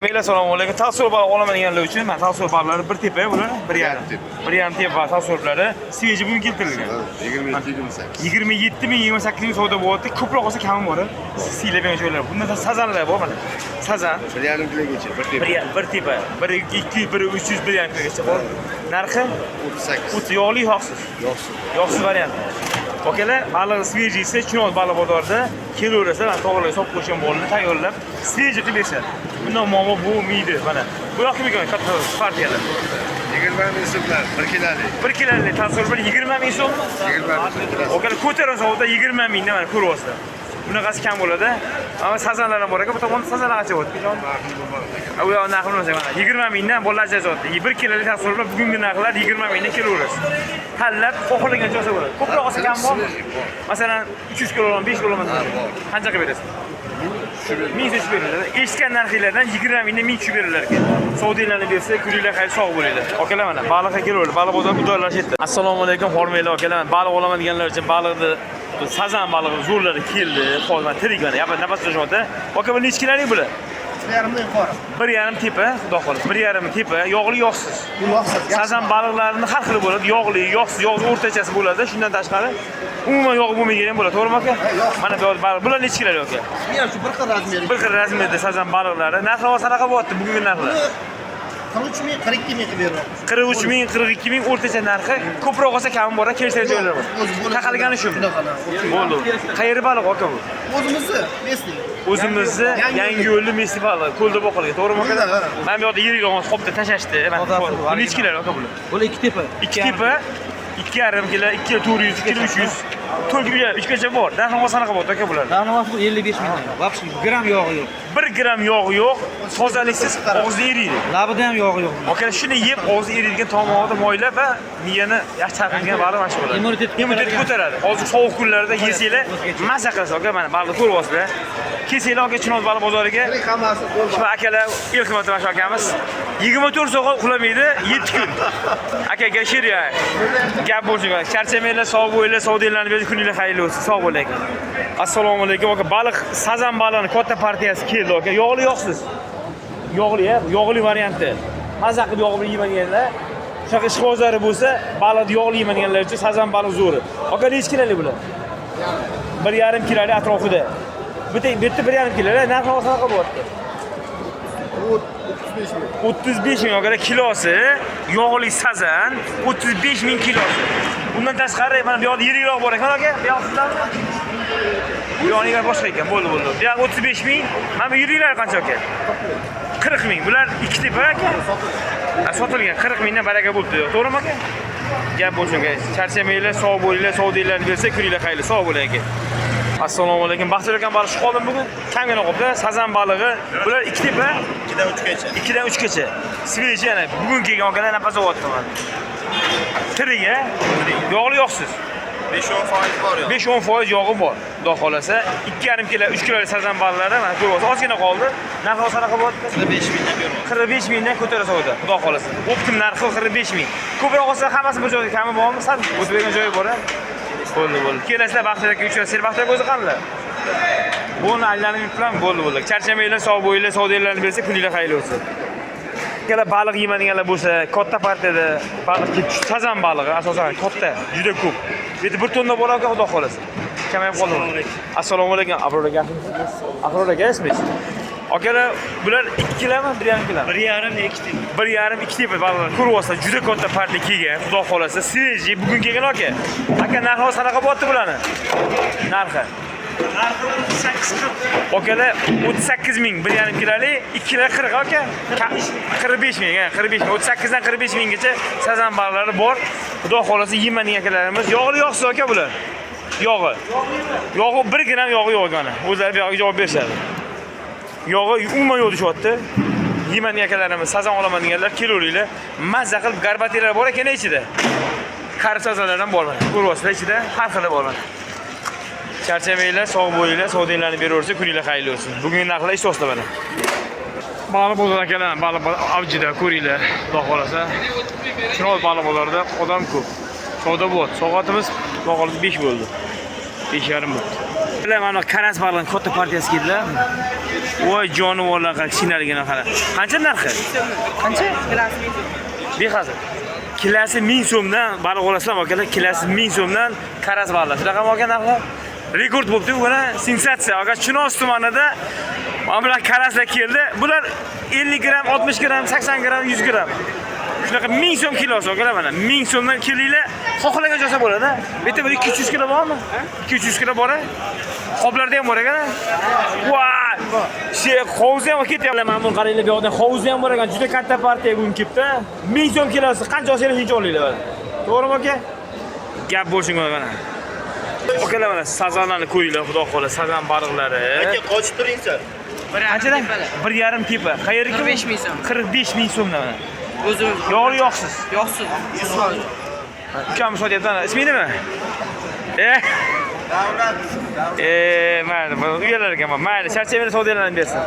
Assalomu alaykum. Tasavvur olaman deganlar uchun men tasavvur ballari bir tepa bular, bir yarim tepa tasavvurlari sveji bugun keltirilgan. 27 ming 28 ming savdo bo'lyapti. Ko'proq olsa kami bor. Siylagan joylar. Bunda sazanlar bor mana. Sazan 1,5 kilogacha bir tepa. 1 2 1 300 1,5 kilogacha bor. Narxi 38. Yog'li yoqsiz. Yoqsiz variant. Okalar, baliq svejisi Chinoz baliq bozorida kelaversa, men to'g'rilab solib qo'yishim bo'ldi, tayyorlab sveji qilib berishadi. Bundan muammo bo'lmaydi mana. Bu yoqda ekan katta partiyalar. 20 ming so'mlar 1 kilolik. 1 kilolik tasavvur 20 ming so'm. 20 ming so'm. Okalar ko'tarsa o'ta 20 mingdan mana ko'ryapsiz. Bunaqasi kam bo'ladi. Ammo sazanlar ham bor ekan, bu tomonda sazanlar qancha bo'lyapti? U yoq narxini bilmasam mana 20 mingdan bolacha zotdi. 1 kilolik tasavvurlar bugungi narxlar 20 mingdan kelaverasiz. Tanlab xohlagancha olsa bo'ladi. Ko'proq olsa kam bormi? Masalan 300 kilogram, 5 kilogram qancha qilib berasiz? 1000 tushib beriladi. Eshitgan narxlardan 20 mingdan 1000 tushib berilar ekan. Savdolarni bersa, kuninglar xayr sog' bo'linglar. Okalar mana baliqqa kelaverdi. Baliq bozor udorlashibdi. Assalomu alaykum, hormaylar okalar. Baliq olaman deganlar uchun baliqni sazan balig'i zo'rlari keldi. Hozir men tirik mana, yapon nafas olishmoqda. Aka bu necha kilolik bular? 1,5 yuqori. 1,5 tepa, xudo xohlasa. 1,5 tepa, yog'li, yoqsiz. Yoqsiz. Sazan baliqlarini har xil bo'ladi. Yog'li, yoqsiz, yog'siz o'rtachasi bo'ladi. Shundan tashqari umuman yog' bo'lmaydigan bo'ladi, to'g'rimi aka? Mana bu baliq. Bular necha kilolik aka? Shu bir xil razmeri. Bir xil razmerda sazan baliqlari. Narxi qanaqa bo'lyapti bugungi narxlar? 43 ming, 42 ming qilib beryapmiz. 43 ming, 42 ming o'rtacha narxi. Ko'proq olsa kami bor, kelishgan joylar bor. Taqalgani shu. Bo'ldi. Qayeri baliq aka bu? O'zimizni, Mesli. O'zimizni yangi yo'lli Mesli baliq, ko'lda boqilgan, to'g'rimi aka? Men bu yoqda yirik olgan qopda tashashdi. Bu necha kilo aka bular? Bular 2 tepa. 2 tepa, 2,5 kilo, 2 kilo 400, 2 kilo 300. 4 kilo 3 gacha bor. Narxi qanaqa bo'ldi aka bular? Narxi 55 mingdan. Вообще gram yog'i yo'q. 1 gram yog'i yo'q, tozaliksiz og'izda eriydi. Labida ham yog'i yo'q. Aka shuni yeb og'izda eriydigan tomog'ida moylab va miyani yaxshi chaqirgan baliq mana shu bo'ladi. Immunitet ko'taradi. Hozir sovuq kunlarda yesanglar mazza qilasiz aka, mana baliq ko'ryapsizlar. Kelsanglar aka Chinoz baliq bozoriga. Hammasi bo'ldi. Shu akalar ilk marta mana shu akamiz 24 soat uxlamaydi, 7 kun. Akaga shirya. Gap bo'lsin. Charchamanglar, sog' bo'linglar, savdolarni berib kuninglar xayrli bo'lsin. Sog' bo'ling aka. Assalomu alaykum aka. Baliq, sazan baliqning katta partiyasi keldi aka. Yog'li yoqsiz. Yog'li varianti. Mazza qilib yog'li yemaganlar, shunaqa ishqibozlari bo'lsa, baliqni yog'li yemaganlar uchun sazan baliq zo'ri. Aka necha kilolik bular? 1,5 kilolik atrofida. Bitta 1,5 kilolik narxi qanaqa bo'lyapti? 35 ming. 35 ming aka kilosi, yog'li sazan 35 ming kilosi. Bundan tashqari mana bu yoqda yirikroq bor ekan aka. Bu yoqdan bu yoqning boshqa ekan. Bo'ldi. Bu yoq 35 ming. Mana bu yiriklar qancha aka? 40 ming. Bular 2 tepa aka. Sotilgan 40 mingdan baraka bo'libdi. To'g'rimi aka? Gap bo'lsin aka. Charchamanglar, sog' bo'linglar, savdolarni bersa kuninglar xayrli, sog' bo'ling aka. Assalomu alaykum. Baxtiyor aka baliq qoldim bugun. Kamgina qoldi. Sazan balig'i. Bular 2 tepa, 2dan 3 gacha. 2dan 3 gacha. Sveji yana bugun kelgan akalar nafas olyapti mana. Tirik a? Yog'li yoqsiz. 5-10% bor yo'q. 5-10% yog'i bor. Xudo xolasa 2,5 kilo, 3 kilolik sazan baliqlari mana ko'ryapsiz. Ozgina qoldi. Narxi qanaqa bo'lyapti? 45 mingdan beramiz. 45 mingdan ko'tara savdo. Xudo xolasa. Optim narxi 45 ming. Ko'proq olsa hammasi bir joyda kami bormi? Sal o'tib bergan joyi bor-a? Bo'ldi. Kelasizlar Baxtiyor aka uchrashsak, Baxtiyor aka o'zi qanday? Buni aylanib yuribman, bo'ldi. Charchamanglar, sog' bo'linglar, savdolarni bersa kuninglar xayrli bo'lsin. Akalar baliq yemaganlar bo'lsa, katta partiyada baliq sazan balig'i asosan katta, juda ko'p. Bu yerda 1 tonna bor aka, xudo xolasa. Kamayib qoldi. Assalomu alaykum. Abror aka. Abror aka ismingiz? Akalar bular 2 kilomi, 1,5 kilomi? 1,5 2 tepa. 1,5 2 tepa baliqlar ko'ryapsiz, juda katta partiya kelgan. Xudo xolasa, sveji bugun kelgan aka. Aka narxi qanaqa bo'lyapti bularni? Narxi 38 Okalar 38 ming 1,5 kilolik, 2 kilo 40 aka. 45 ming, 45 ming. 38 dan 45 minggacha sazan baliqlari bor. Xudo xolasa yemaning akalarimiz. Yog'li yoqsiz aka bular. Yog'i 1 gram yog'i yo'q mana. O'zlari bu yoqqa javob berishadi. Yog'i umuman yo'q deyapti. Yemaning akalarimiz, sazan olaman deganlar kelaveringlar. Mazza qilib garbatiyalar bor ekan ichida. Qari sazanlar ham bor mana. Ko'ryapsizlar ichida har xili bor mana. Charchamanglar, sog' bo'linglar, savdolarni beraversa kuninglar xayrli bo'lsin. Bugungi narxlar ishtosda mana. Baliq bozor akalar, baliq avjida ko'ringlar. Xudo xolasa. Chinoz baliq bozorida odam ko'p. Savdo bo'lyapti. Soatimiz xudo xolasa 5 bo'ldi. 5:30 bo'ldi. bular mana karas baliqning katta partiyasi keldilar. Voy jonivorlar kichkinaligini qara. Qancha narxi? Qancha? Behazil. Kilosi 1000 so'mdan baliq olasizlar akalar, kilosi 1000 so'mdan karas baliq. Shunaqa olgan narxi? Rekord bo'libdi bu mana sensatsiya. Aka Chinoz tumanida mana bular karaslar keldi. Bular 50 gram, 60 gram, 80 gram, 100 gram. Shunaqa 1000 so'm kilosi akalar mana. 1000 so'mdan kilinglar xohlagan joyda bo'ladi. Bu yerda bir 200 kilo bormi? 200 kilo bor. Qoplarda ham bor ekan. Voy! Hovuz ham ketyapti. Mana buni qaranglar, bu yoqda hovuz ham bor ekan. Juda katta partiya bugun kelibdi. 1000 so'm kilosi qancha olsangiz shuncha olinglar. To'g'rimi aka? Gap bo'lsin mana. Akalar mana sazanlarni ko'ringlar, xudo xohlasa, sazan baliqlari. Aka qochib turinglar. Qanchadan? 1,5 tepa. Qayerga? 45 ming so'm. 45 ming so'mdan mana. O'zim Yog'li yoqsiz. yoqsiz. 100%. Ukam sotyapti. Ismi nima? Davlat. Mayli, bu uyalar ekan. Mayli, charchamaylar savdolarni bersin.